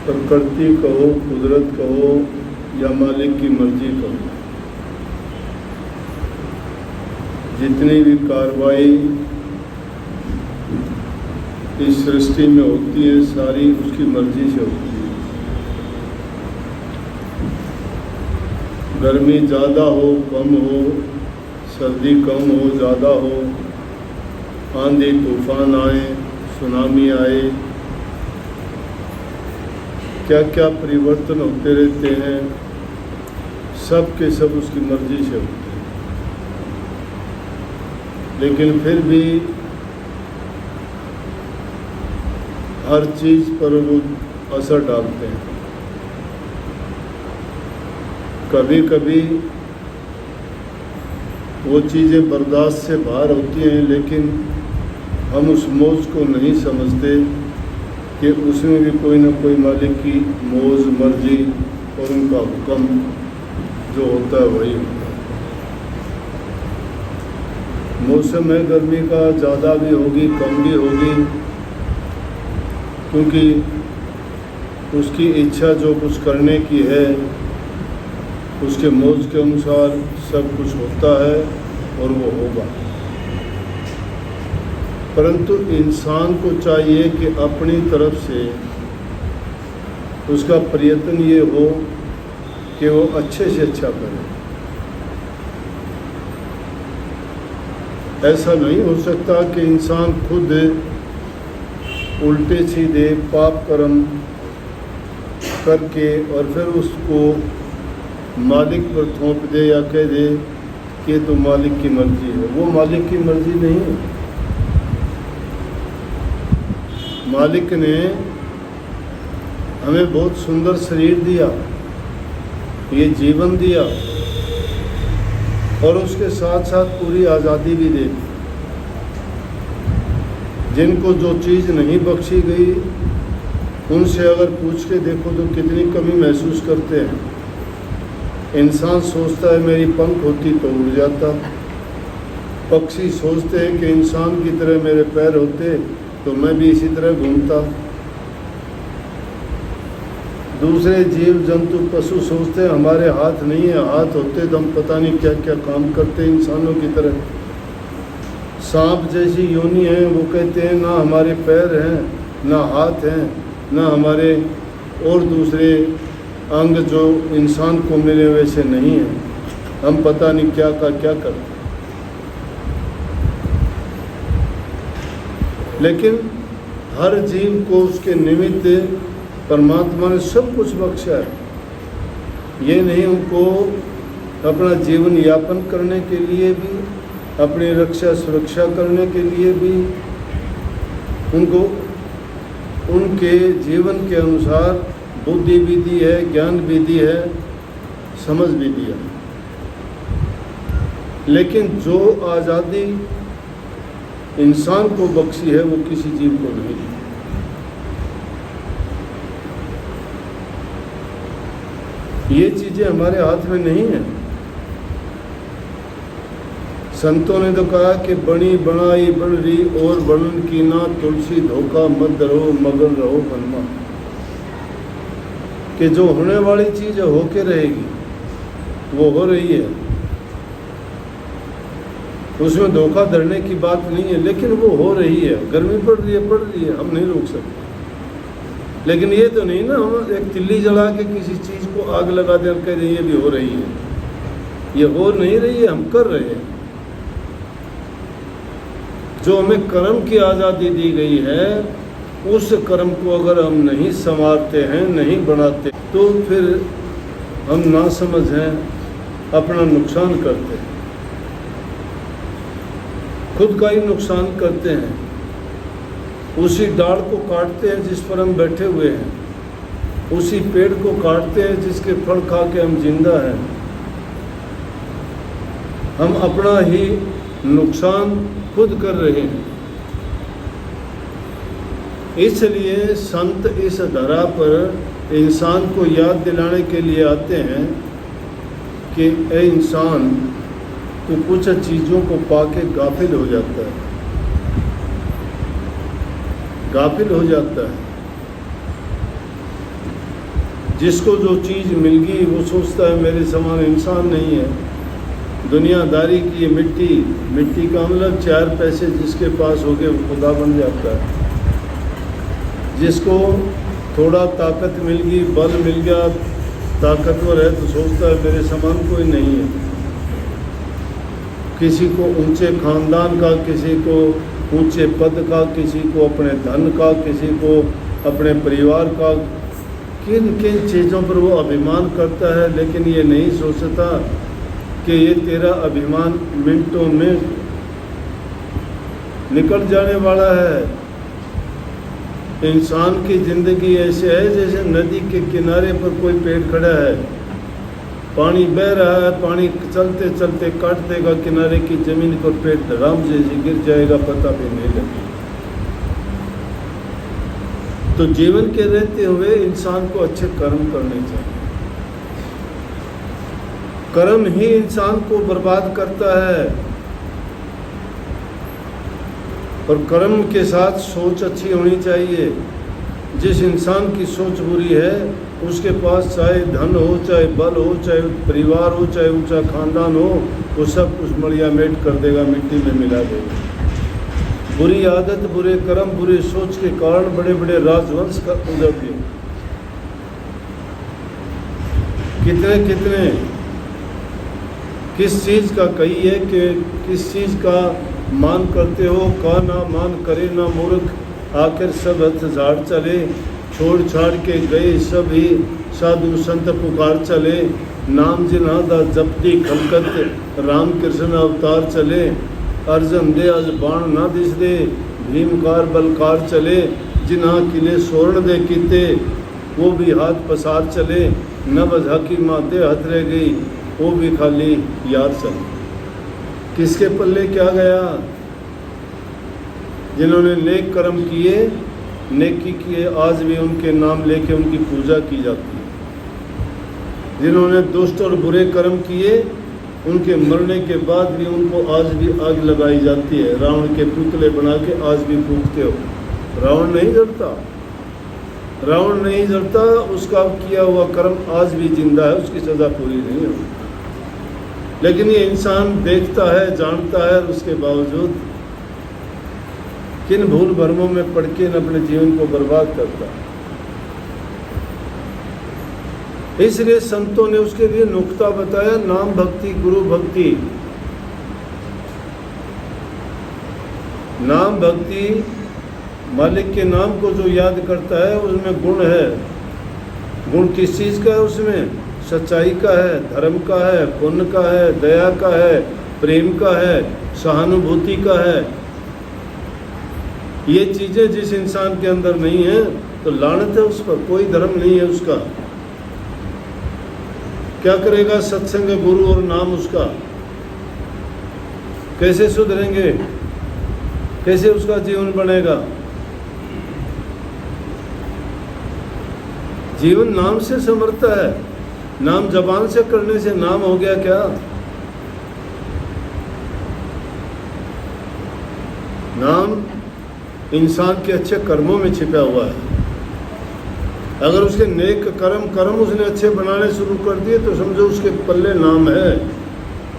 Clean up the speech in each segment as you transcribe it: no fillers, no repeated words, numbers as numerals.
प्रकृति कहो, कुदरत कहो या मालिक की मर्जी कहो, जितनी भी कार्रवाई इस सृष्टि में होती है सारी उसकी मर्जी से होती है। गर्मी ज़्यादा हो कम हो, सर्दी कम हो ज़्यादा हो, आंधी तूफान आए, सुनामी आए, क्या क्या परिवर्तन होते रहते हैं, सब के सब उसकी मर्जी से होते हैं। लेकिन फिर भी हर चीज़ पर वो असर डालते हैं। कभी कभी वो चीज़ें बर्दाश्त से बाहर होती हैं, लेकिन हम उस मौज को नहीं समझते कि उसमें भी कोई ना कोई मालिक की मौज मर्जी और उनका हुक्म जो होता है वही होता है। मौसम है गर्मी का, ज़्यादा भी होगी कम भी होगी, क्योंकि उसकी इच्छा जो कुछ करने की है उसके मौज के अनुसार सब कुछ होता है और वो होगा। परंतु इंसान को चाहिए कि अपनी तरफ से उसका प्रयत्न ये हो कि वो अच्छे से अच्छा करे। ऐसा नहीं हो सकता कि इंसान खुद उल्टे सीधे पाप कर्म करके और फिर उसको मालिक पर थोप दे या कह दे कि तो मालिक की मर्जी है। वो मालिक की मर्जी नहीं है। मालिक ने हमें बहुत सुंदर शरीर दिया, ये जीवन दिया और उसके साथ साथ पूरी आज़ादी भी दे दी। जिनको जो चीज़ नहीं बख्शी गई उनसे अगर पूछ के देखो तो कितनी कमी महसूस करते हैं। इंसान सोचता है मेरी पंख होती तो उड़ जाता, पक्षी सोचते हैं कि इंसान की तरह मेरे पैर होते तो मैं भी इसी तरह घूमता। दूसरे जीव जंतु पशु सोचते हैं हमारे हाथ नहीं है, हाथ होते तो हम पता नहीं क्या क्या काम करते इंसानों की तरह। सांप जैसी योनि है, वो कहते हैं ना हमारे पैर हैं ना हाथ हैं ना हमारे और दूसरे अंग जो इंसान को मिले वैसे नहीं है, हम पता नहीं क्या का क्या करते। लेकिन हर जीव को उसके निमित्त परमात्मा ने सब कुछ बख्शा है। ये नहीं उनको अपना जीवन यापन करने के लिए भी, अपनी रक्षा सुरक्षा करने के लिए भी, उनको उनके जीवन के अनुसार बुद्धि भी दी है, ज्ञान भी दी है, समझ भी दिया। लेकिन जो आज़ादी इंसान को बख्शी है वो किसी जीव को नहीं दी। ये चीज़ें हमारे हाथ में नहीं है। संतों ने तो कहा कि बनी बनाई बढ़ रही और बनन की ना, तुलसी धोखा मत रहो मगन रहो वनमा। कि जो होने वाली चीज़ होके रहेगी वो हो रही है, उसमें धोखा धरने की बात नहीं है, लेकिन वो हो रही है। गर्मी पड़ रही है, हम नहीं रोक सकते। लेकिन ये तो नहीं ना हम एक तिल्ली जला के किसी चीज़ को आग लगा दे और कह रहे ये भी हो रही है। ये हो नहीं रही है, हम कर रहे हैं। जो हमें कर्म की आज़ादी दी गई है उस कर्म को अगर हम नहीं संवारते हैं, नहीं बनाते, तो फिर हम नासमझ हैं, अपना नुकसान करते हैं, खुद का ही नुकसान करते हैं। उसी डाल को काटते हैं जिस पर हम बैठे हुए हैं, उसी पेड़ को काटते हैं जिसके फल खा के हम जिंदा हैं। हम अपना ही नुकसान खुद कर रहे हैं। इसलिए संत इस धरा पर इंसान को याद दिलाने के लिए आते हैं कि ए इंसान, तो कुछ चीज़ों को पाके गाफिल हो जाता है, गाफिल हो जाता है। जिसको जो चीज़ मिल गई वो सोचता है मेरे समान इंसान नहीं है। दुनियादारी की ये मिट्टी का मतलब 4 पैसे जिसके पास हो गए वो खुदा बन जाता है। जिसको थोड़ा ताकत मिल गई, बल मिल गया, ताकतवर है, तो सोचता है मेरे समान कोई नहीं है। किसी को ऊंचे खानदान का, किसी को ऊंचे पद का, किसी को अपने धन का, किसी को अपने परिवार का, किन किन चीज़ों पर वो अभिमान करता है, लेकिन ये नहीं सोचता कि ये तेरा अभिमान मिनटों में निकल जाने वाला है। इंसान की ज़िंदगी ऐसे है जैसे नदी के किनारे पर कोई पेड़ खड़ा है, पानी बह रहा है, पानी चलते चलते काट देगा किनारे की ज़मीन पर, पेड़ धड़ाम से गिर जाएगा, पता भी नहीं लगेगा। तो जीवन के रहते हुए इंसान को अच्छे कर्म करने चाहिए। कर्म ही इंसान को बर्बाद करता है, और कर्म के साथ सोच अच्छी होनी चाहिए। जिस इंसान की सोच बुरी है उसके पास चाहे धन हो, चाहे बल हो, चाहे परिवार हो, चाहे ऊंचा खानदान हो, वो सब कुछ मड़िया मेट कर देगा, मिट्टी में मिला देगा। बुरी आदत, बुरे कर्म, बुरी सोच के कारण बड़े बड़े राजवंश का उदय किए। कितने किस चीज़ का कही है कि किस चीज़ का मान करते हो, का ना मान करे ना मूर्ख, आखिर सब हथ झाड़ चले, छोड़ छाड़ के गए सभी साधु संत पुकार चले, नाम जिनादा जपती खलकत राम कृष्ण अवतार चले, अर्जन दे आज बाण ना दिस दे, भीमकार बलकार चले, जिन्हा किले स्वर्ण दे कीते, वो भी हाथ पसार चले, नभ झाकी माते हथ रह गई, वो भी खाली याद चले। किसके पल्ले क्या गया? जिन्होंने नेक कर्म किए, नेकी किए, आज भी उनके नाम लेके उनकी पूजा की जाती है। जिन्होंने दुष्ट और बुरे कर्म किए, उनके मरने के बाद भी उनको आज भी आग लगाई जाती है। रावण के पुतले बना के आज भी फूंकते हो, रावण नहीं जलता, रावण नहीं जलता, उसका किया हुआ कर्म आज भी जिंदा है, उसकी सज़ा पूरी नहीं होती। लेकिन ये इंसान देखता है, जानता है, और उसके बावजूद किन भूल भरमों में पड़ के अपने जीवन को बर्बाद करता है। इसलिए संतों ने उसके लिए नुक्ता बताया, नाम भक्ति, गुरु भक्ति। नाम भक्ति, मालिक के नाम को जो याद करता है उसमें गुण है। गुण किस चीज़ का है? उसमें सच्चाई का है, धर्म का है, पुण्य का है, दया का है, प्रेम का है, सहानुभूति का है। ये चीज़ें जिस इंसान के अंदर नहीं है तो लानत है उस पर, कोई धर्म नहीं है उसका। क्या करेगा सत्संग, गुरु और नाम उसका? कैसे सुधरेंगे, कैसे उसका जीवन बनेगा? जीवन नाम से संवरता है। नाम जबान से करने से नाम हो गया क्या? नाम इंसान के अच्छे कर्मों में छिपा हुआ है। अगर उसके नेक कर्म उसने अच्छे बनाने शुरू कर दिए तो समझो उसके पल्ले नाम है।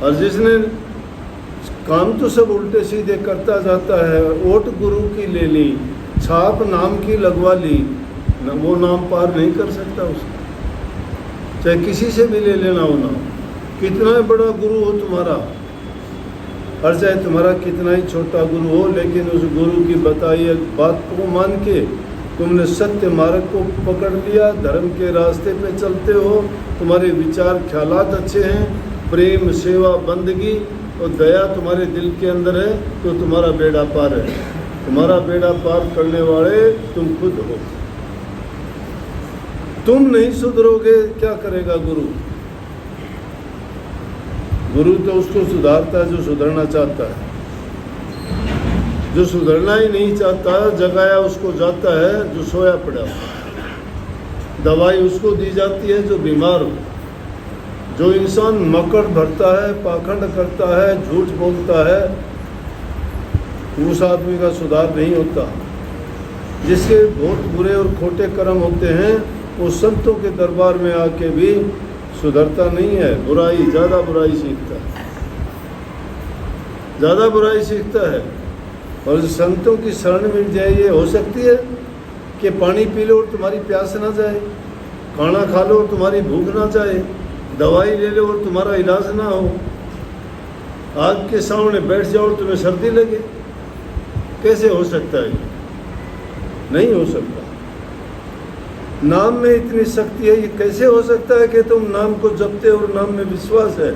और जिसने काम तो सब उल्टे सीधे करता जाता है, ओट गुरु की ले ली, छाप नाम की लगवा ली, वो नाम पार नहीं कर सकता उसको, चाहे किसी से भी ले लेना हो नाम। कितना बड़ा गुरु हो तुम्हारा, और चाहे तुम्हारा कितना ही छोटा गुरु हो, लेकिन उस गुरु की बताई बात को मान के तुमने सत्य मार्ग को पकड़ लिया, धर्म के रास्ते पे चलते हो, तुम्हारे विचार ख्यालात अच्छे हैं, प्रेम, सेवा, बंदगी और दया तुम्हारे दिल के अंदर है, तो तुम्हारा बेड़ा पार है। तुम्हारा बेड़ा पार करने वाले तुम खुद हो। तुम नहीं सुधरोगे, क्या करेगा गुरु? गुरु तो उसको सुधारता है जो सुधरना चाहता है। जो सुधरना ही नहीं चाहता, जगाया उसको जाता है जो सोया पड़ा। दवाई उसको दी जाती है जो बीमार हो। जो इंसान मकड़ भरता है, पाखंड करता है, झूठ बोलता है, उस आदमी का सुधार नहीं होता। जिसके बहुत बुरे और खोटे कर्म होते हैं वो संतों के दरबार में आके भी सुधरता नहीं है, ज़्यादा बुराई सीखता है, ज़्यादा बुराई सीखता है। और संतों की शरण मिल जाए, ये हो सकती है कि पानी पी लो और तुम्हारी प्यास ना जाए, खाना खा लो और तुम्हारी भूख ना जाए, दवाई ले लो और तुम्हारा इलाज ना हो, आग के सामने बैठ जाओ और तुम्हें सर्दी लगे। कैसे हो सकता है? नहीं हो सकता। नाम में इतनी शक्ति है, ये कैसे हो सकता है कि तुम नाम को जपते हो और नाम में विश्वास है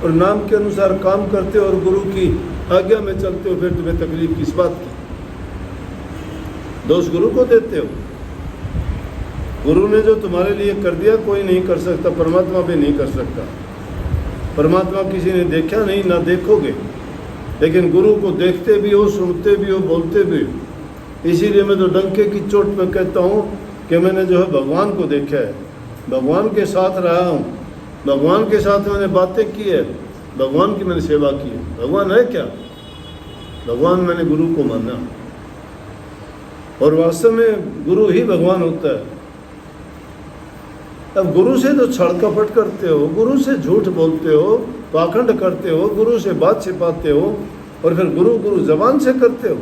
और नाम के अनुसार काम करते हो और गुरु की आज्ञा में चलते हो, फिर तुम्हें तकलीफ किस बात की? दोष गुरु को देते हो। गुरु ने जो तुम्हारे लिए कर दिया कोई नहीं कर सकता, परमात्मा भी नहीं कर सकता। परमात्मा किसी ने देखा नहीं, ना देखोगे, लेकिन गुरु को देखते भी हो, सुनते भी हो, बोलते भी हो। इसीलिए मैं तो डंके की चोट पर कहता हूँ कि मैंने जो है भगवान को देखा है, भगवान के साथ रहा हूँ, भगवान के साथ मैंने बातें की है, भगवान की मैंने सेवा की है। भगवान है क्या? भगवान मैंने गुरु को माना, और वास्तव में गुरु ही भगवान होता है। अब गुरु से तो छल कपट करते हो, गुरु से झूठ बोलते हो, पाखंड करते हो, गुरु से बात छिपाते हो, और फिर गुरु गुरु जबान से करते हो।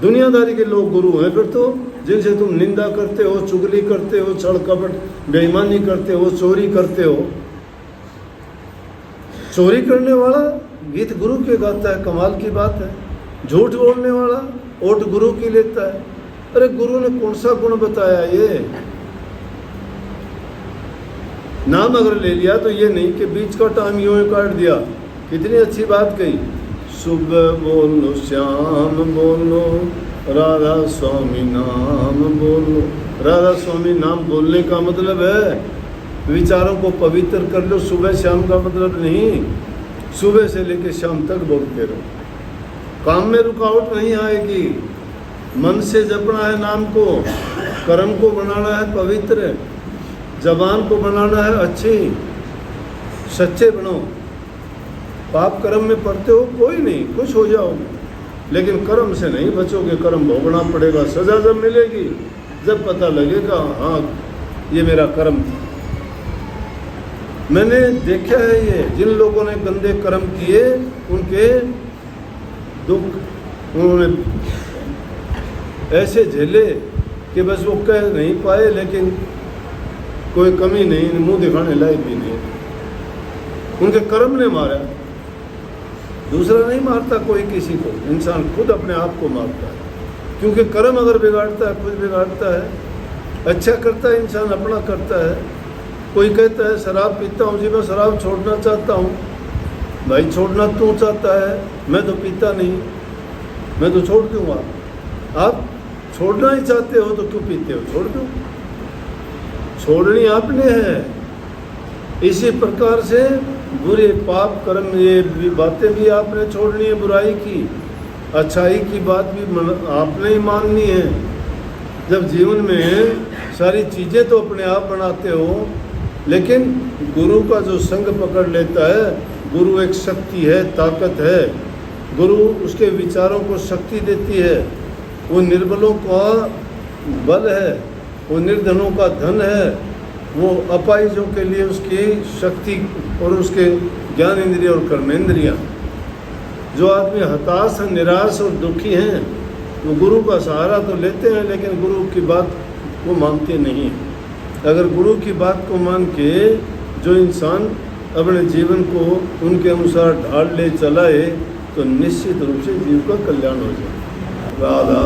दुनियादारी के लोग गुरु हैं फिर तो, जिनसे तुम निंदा करते हो, चुगली करते हो, छल कपट बेईमानी करते हो, चोरी करते हो। चोरी करने वाला गीत गुरु के गाता है, कमाल की बात है। झूठ बोलने वाला ओट गुरु की लेता है। अरे गुरु ने कौन सा गुण बताया? ये नाम अगर ले लिया तो ये नहीं कि बीच का टाइम यूं ही काट दिया। कितनी अच्छी बात कही, सुबह बोलो, श्याम बोलो, राधा स्वामी नाम बोलो। राधा स्वामी नाम बोलने का मतलब है विचारों को पवित्र कर लो। सुबह शाम का मतलब नहीं, सुबह से लेकर शाम तक बोलते रहो। काम में रुकावट नहीं आएगी। मन से जपना है नाम को, कर्म को बनाना है पवित्र, जबान को बनाना है अच्छी, सच्चे बनो। पाप कर्म में पड़ते हो कोई नहीं, खुश हो जाओ, लेकिन कर्म से नहीं बचोगे। कर्म भोगना पड़ेगा। सजा जब मिलेगी, जब पता लगेगा हाँ ये मेरा कर्म था। मैंने देखा है ये, जिन लोगों ने गंदे कर्म किए उनके दुख उन्होंने ऐसे झेले कि बस वो कह नहीं पाए, लेकिन कोई कमी नहीं, मुंह दिखाने लायक भी नहीं। उनके कर्म ने मारा, दूसरा नहीं मारता कोई किसी को। इंसान खुद अपने आप को मारता है, क्योंकि कर्म अगर बिगाड़ता है खुद बिगाड़ता है। अच्छा करता है इंसान अपना करता है। कोई कहता है शराब पीता हूँ जी, मैं शराब छोड़ना चाहता हूँ। भाई छोड़ना तू चाहता है, मैं तो पीता नहीं, मैं तो छोड़ दूँगा। आप छोड़ना ही चाहते हो तो क्यों पीते हो? छोड़ दो, छोड़नी आपने है। इसी प्रकार से बुरे पाप कर्म ये बातें भी आपने छोड़नी है, बुराई की, अच्छाई की बात भी आपने ही माननी है। जब जीवन में सारी चीज़ें तो अपने आप बनाते हो, लेकिन गुरु का जो संग पकड़ लेता है, गुरु एक शक्ति है, ताकत है। गुरु उसके विचारों को शक्ति देती है। वो निर्बलों का बल है, वो निर्धनों का धन है, वो अपाहिजों के लिए उसकी शक्ति और उसके ज्ञान इंद्रिय और कर्मेंद्रियाँ। जो आदमी हताश है, निराश और दुखी हैं, वो गुरु का सहारा तो लेते हैं, लेकिन गुरु की बात वो मानते नहीं हैं। अगर गुरु की बात को मान के जो इंसान अपने जीवन को उनके अनुसार ढाल ले चलाए, तो निश्चित रूप से जीव का कल्याण हो जाए। राधा